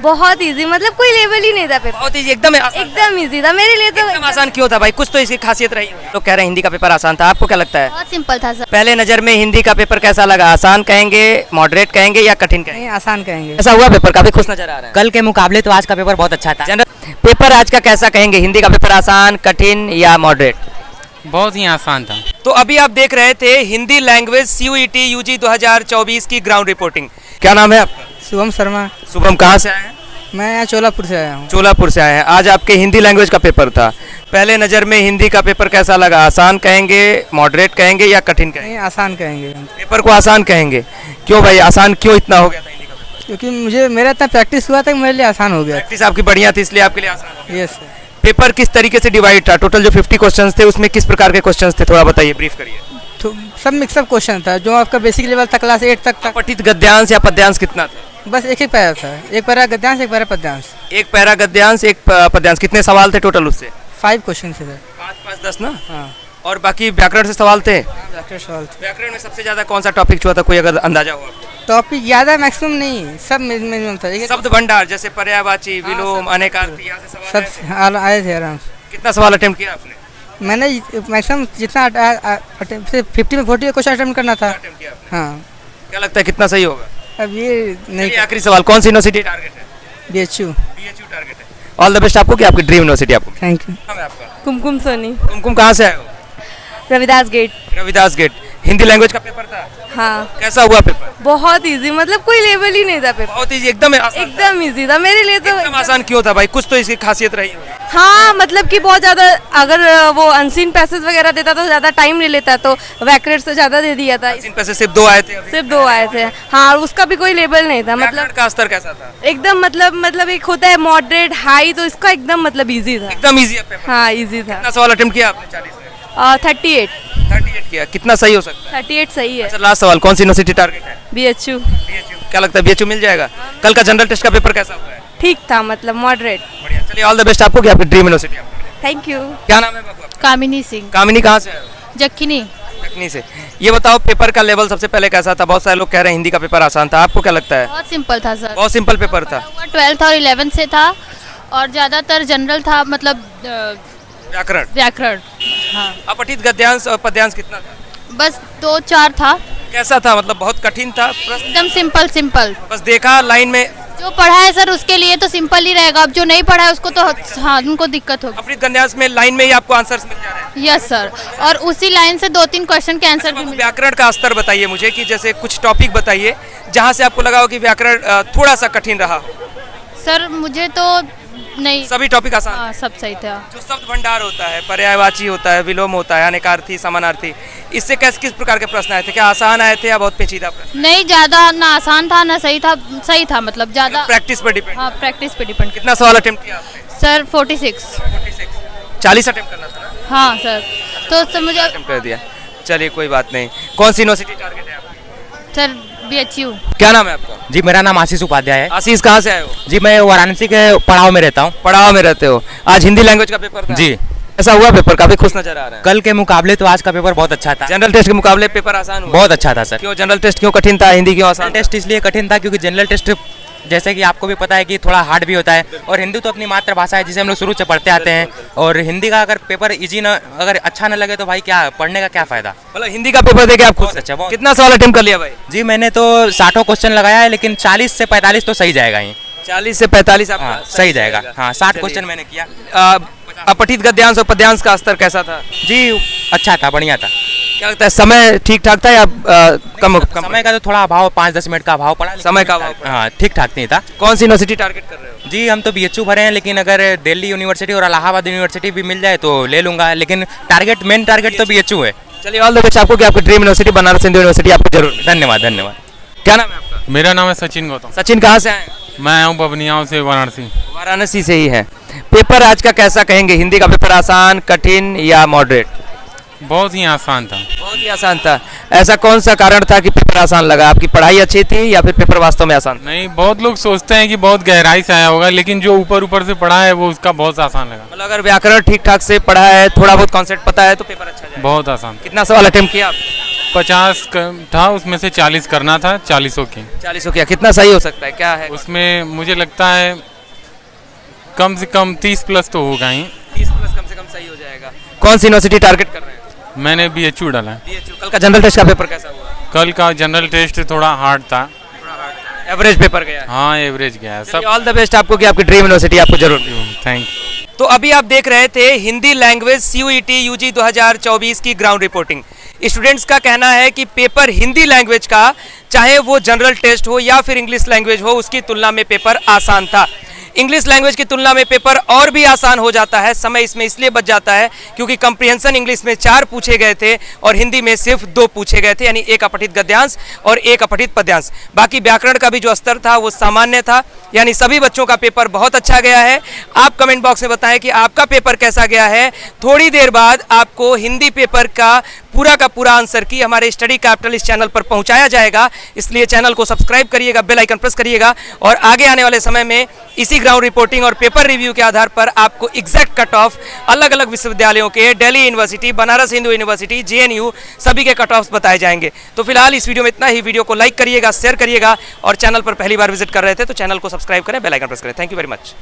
बहुत इजी, मतलब कोई लेवल ही नहीं था पेपर। बहुत इजी, एकदम आसान। एकदम इजी था मेरे लिए तो। एकदम आसान क्यों था भाई? कुछ तो इसकी खासियत रही। लोग कह रहे हैं हिंदी का पेपर आसान था, आपको क्या लगता है? बहुत सिंपल था सर। पहले नजर में हिंदी का पेपर कैसा लगा? आसान कहेंगे, मॉडरेट कहेंगे या कठिन कहेंगे? आसान कहेंगे। ऐसा हुआ पेपर काफी खुश नजर आ रहा है। कल के मुकाबले तो आज का पेपर बहुत अच्छा था। जनरल पेपर आज का कैसा कहेंगे? हिंदी का पेपर आसान, कठिन या मॉडरेट? बहुत ही आसान था। तो अभी आप देख रहे थे हिंदी लैंग्वेज CUET UG 2024 की ग्राउंड रिपोर्टिंग। क्या नाम है आपका? शुभम शर्मा। शुभम, कहाँ से आए हैं? मैं यहाँ चोलापुर से आया हूँ। चोलापुर से आए हैं। आज आपके हिंदी लैंग्वेज का पेपर था। पहले नज़र में हिंदी का पेपर कैसा लगा? आसान कहेंगे, मॉडरेट कहेंगे या कठिन कहेंगे? नहीं, आसान कहेंगे। पेपर को आसान कहेंगे। क्यों भाई, आसान क्यों इतना हो गया था हिंदी का पेपर? क्योंकि मुझे मेरा इतना प्रैक्टिस हुआ था कि मेरे लिए आसान हो गया। प्रैक्टिस आपकी बढ़िया थी इसलिए आपके लिए आसान हो गया। Yes sir. पेपर किस तरीके से डिवाइड था? टोटल जो 50 क्वेश्चंस थे उसमें किस प्रकार के क्वेश्चंस थे? थोड़ा बताइए, ब्रीफ करिए। तो सब मिक्सअप क्वेश्चन था, जो आपका बेसिक लेवल था क्लास 8 तक था। पठित गद्यांश या पद्यांश कितना था? बस एक पैरा था, एक पैरा गद्यांश, एक पैरा पद्यांश। एक पैरा गद्यांश, एक पद्यांश। कितने सवाल थे टोटल उससे? 5 क्वेश्चन थे सर। 5 10 ना? हाँ, और बाकी व्याकरण से सवाल थे? डॉक्टर सवाल थे। व्याकरण में सबसे ज्यादा कौन सा टॉपिक छुआ था, कोई अगर अंदाजा हो आपको? टॉपिक ज़्यादा मैक्सिमम नहीं, सब मिनिमम था। शब्द भंडार जैसे पर्यायवाची, विलोम, अनेकार्थी, यहाँ से सवाल आए थे? सब आए थे आराम से। कितना सवाल अटेम्प्ट किया आपने? मैंने मैक्सिमम जितना 50 में 40 क्वेश्चन अटेम्प्ट करना था। अटेम्प्ट किया आपने? हाँ, क्या लगता है कितना सही होगा? अब ये नहीं। चलिए, आखिरी सवाल, कौन सी यूनिवर्सिटी टारगेट है? BHU। BHU टारगेट है। ऑल द बेस्ट आपको, कि आपकी ड्रीम यूनिवर्सिटी आपको। Thank you. नाम है आपका? कुमकुम सोनी, कुमकुम, कहाँ से आए हो? Ravidas gate. Ravidas gate. Hindi language का पेपर था, हाँ, कैसा हुआ पेपर? बहुत इजी, मतलब कोई लेवल ही नहीं था पेपर। बहुत इजी, एकदम आसान। एकदम इजी था मेरे लिए तो। एकदम आसान क्यों था भाई? कुछ तो इसकी खासियत रही। हाँ, मतलब कि बहुत ज़्यादा, अगर वो अनसीन पैसेज वगैरह देता तो ज़्यादा टाइम ले लेता, तो व्याकरण से ज़्यादा दे दिया था। इन पैसे सिर्फ 2 आए थे अभी। सिर्फ 2 आए थे। हाँ, और उसका भी कोई लेवल नहीं था, व्याकरण मतलब का स्तर कैसा था? एकदम, मतलब एक होता है मॉडरेट, हाई, तो इसका एकदम मतलब इजी था। एकदम इजी है पेपर। हाँ, इजी था। कितना सवाल अटेम्प्ट किया आपने? 40 में 38 38 किया। कितना सही हो सकता है? 38 सही है। अच्छा, लास्ट सवाल, कौन सी यूनिवर्सिटी टारगेट है? BHU। BHU। क्या लगता है BHU मिल जाएगा? कल का जनरल टेस्ट का पेपर कैसा हुआ है? ठीक था, मतलब मॉडरेट। बढ़िया। चलिए, ऑल द बेस्ट आपको, कि आपकी ड्रीम यूनिवर्सिटी आपको। Thank you. क्या नाम है बाबू आपका? कामिनी सिंह, कामिनी, कहाँ से आए हो? जखनी। लखनऊ से। ये बताओ, पेपर का लेवल सबसे पहले कैसा था? बहुत सारे लोग कह रहे हैं हिंदी का पेपर आसान था, आपको क्या लगता है? बहुत सिंपल था सर। बहुत सिंपल पेपर था। 12th और 11th से था, और ज़्यादातर जनरल था, मतलब व्याकरण। व्याकरण। हाँ, अपठित गद्यांश और पद्यांश कितना था? बस 2-4 था। कैसा था, मतलब बहुत कठिन था प्रश्न? एकदम सिंपल सिंपल। बस देखा लाइन में? जो पढ़ा है सर उसके लिए तो सिंपल ही रहेगा, अब जो नहीं पढ़ा है उसको तो हाँ उनको दिक्कत होगी। अपठित गद्यांश में लाइन में ही आपको आंसर्स मिल जा रहे हैं? यस सर, और उसी लाइन से 2-3 क्वेश्चन के आंसर भी मिल। व्याकरण का स्तर बताइए मुझे, कि जैसे कुछ टॉपिक बताइए जहाँ से आपको लगा हो कि व्याकरण थोड़ा सा कठिन रहा हो। सर मुझे तो नहीं, सभी टॉपिक आसान? हाँ, सब सही था। जो शब्द भंडार होता है, पर्यायवाची होता है, विलोम होता है, अनेकार्थी, समानार्थी, इससे किस प्रकार के प्रश्न आए थे? क्या आसान आए थे या बहुत पेचीदा प्रश्न? नहीं, ज़्यादा ना आसान था ना सही था, मतलब ज़्यादा प्रैक्टिस पर डिपेंड। हाँ, प्रैक्टिस पे डिपेंड। कितना सवाल अटेम्प्ट किया आपने? सर 46। 40 अटेम्प्ट करना था ना? हाँ सर, तो सर मुझे अटेम्प्ट कर दिया। चलिए, कोई बात नहीं। कौन सी यूनिवर्सिटी टारगेट है आपकी? Sir BHU। क्या नाम है आपका? जी, मेरा नाम आशीष उपाध्याय है। आशीष, कहाँ से आए हो? जी, मैं वाराणसी के पड़ाव में रहता हूँ। पड़ाव में रहते हो। आज हिंदी लैंग्वेज का पेपर था? जी। ऐसा हुआ पेपर? काफी खुश नजर आ रहा है। कल के मुकाबले तो आज का पेपर बहुत अच्छा था। जनरल टेस्ट के मुकाबले पेपर आसान हुआ? बहुत अच्छा था सर। क्यों जनरल टेस्ट क्यों कठिन था, हिंदी क्यों आसान? टेस्ट इसलिए कठिन था क्योंकि जनरल टेस्ट जैसे कि आपको भी पता है कि थोड़ा हार्ड भी होता है, और हिंदी तो अपनी मातृभाषा है जिसे हम लोग शुरू से पढ़ते आते हैं, और हिंदी का अगर पेपर इजी ना, अगर अच्छा ना लगे तो भाई क्या पढ़ने का क्या फायदा। मतलब हिंदी का पेपर देके आप खुश? अच्छा। कितना सवाल अटेम्प्ट कर लिया भाई? जी, मैंने तो 60 क्वेश्चन लगाया है, लेकिन 40 से 45 तो सही जाएगा ही। 40 से 45 आपका? हाँ, सही जाएगा। हाँ, 60 क्वेश्चन मैंने किया। अपठित गद्यांश और पद्यांश का स्तर कैसा था? जी, अच्छा था, बढ़िया था। क्या लगता है, समय ठीक ठाक था या कम? समय का तो थोड़ा अभाव, 5-10 मिनट का अभाव पड़ा। समय का अभाव पड़ा। हाँ, ठीक ठाक नहीं था। कौन सी यूनिवर्सिटी टारगेट कर रहे हो? जी, हम तो BHU भरे हैं, लेकिन अगर दिल्ली यूनिवर्सिटी और इलाहाबाद यूनिवर्सिटी भी मिल जाए तो ले लूंगा, लेकिन मेन टारगेट तो BHU है। चलिए, ऑल द बेस्ट आपको, कि आपकी dream university Banaras Hindu university आपको जरूर। धन्यवाद धन्यवाद। क्या नाम है आपका? मेरा नाम है सचिन गौतम। सचिन, कहाँ से आए? मैं आया हूँ बबनियाओं से, वाराणसी। वाराणसी से ही है। पेपर आज का कैसा कहेंगे? हिंदी का पेपर आसान, कठिन या मॉडरेट? बहुत ही आसान था। बहुत ही आसान था। ऐसा कौन सा कारण था कि पेपर आसान लगा? आपकी पढ़ाई अच्छी थी या फिर पेपर वास्तव में आसान? नहीं, बहुत लोग सोचते हैं कि बहुत गहराई से आया होगा, लेकिन जो ऊपर से पढ़ा है वो उसका बहुत आसान लगा। मतलब अगर व्याकरण ठीक ठाक से पढ़ा है, थोड़ा बहुत कॉन्सेप्ट पता है तो पेपर अच्छा जाएगा। बहुत आसान। कितना सवाल अटेम्प्ट किया आप? 50 था, उसमें से 40 करना था, 40 की। 40 हो गया, कितना सही हो सकता है, क्या है? उसमें मुझे लगता है कम से कम 30 प्लस तो होगा ही। 30 प्लस कम से कम सही हो जाएगा। कौन सी यूनिवर्सिटी टारगेट कर रहे हैं? मैंने BHU डाला है। DHU। कल का जनरल टेस्ट का पेपर कैसा हुआ? कल का जनरल टेस्ट थोड़ा हार्ड था। एवरेज पेपर गया है। हाँ, एवरेज गया है सब। ऑल द बेस्ट आपको कि आपकी ड्रीम यूनिवर्सिटी आपको जरूर मिले। थैंक। तो अभी आप देख रहे थे हिंदी लैंग्वेज CUET UG 2024 की ग्राउंड रिपोर्टिंग। स्टूडेंट्स का कहना है कि पेपर हिंदी लैंग्वेज का, चाहे वो जनरल टेस्ट हो या फिर इंग्लिश लैंग्वेज हो, उसकी तुलना में पेपर आसान था। इंग्लिश लैंग्वेज की तुलना में पेपर और भी आसान हो जाता है, समय इसमें इसलिए बच जाता है क्योंकि कंप्रीहेंशन इंग्लिश में 4 पूछे गए थे और हिंदी में सिर्फ 2 पूछे गए थे, यानी एक अपठित गद्यांश और एक अपठित पद्यांश। बाकी व्याकरण का भी जो स्तर था वो सामान्य था, यानी सभी बच्चों का पेपर बहुत अच्छा गया है। आप कमेंट बॉक्स में बताएं कि आपका पेपर कैसा गया है। थोड़ी देर बाद आपको हिंदी पेपर का पूरा आंसर की हमारे स्टडी कैपिटल इस चैनल पर पहुंचाया जाएगा, इसलिए चैनल को सब्सक्राइब करिएगा, बेल आइकन प्रेस करिएगा और आगे आने वाले समय में इसी ग्राउंड रिपोर्टिंग और पेपर रिव्यू के आधार पर आपको एग्जैक्ट कट ऑफ अलग अलग विश्वविद्यालयों के, Delhi university, Banaras Hindu university, JNU सभी के कट ऑफ्स बताए जाएंगे। तो फिलहाल इस वीडियो में इतना ही। वीडियो को लाइक करिएगा, शेयर करिएगा और चैनल पर पहली बार विजिट कर रहे थे तो चैनल को सब्सक्राइब करें, बेल आइकन प्रेस करें। Thank you very much.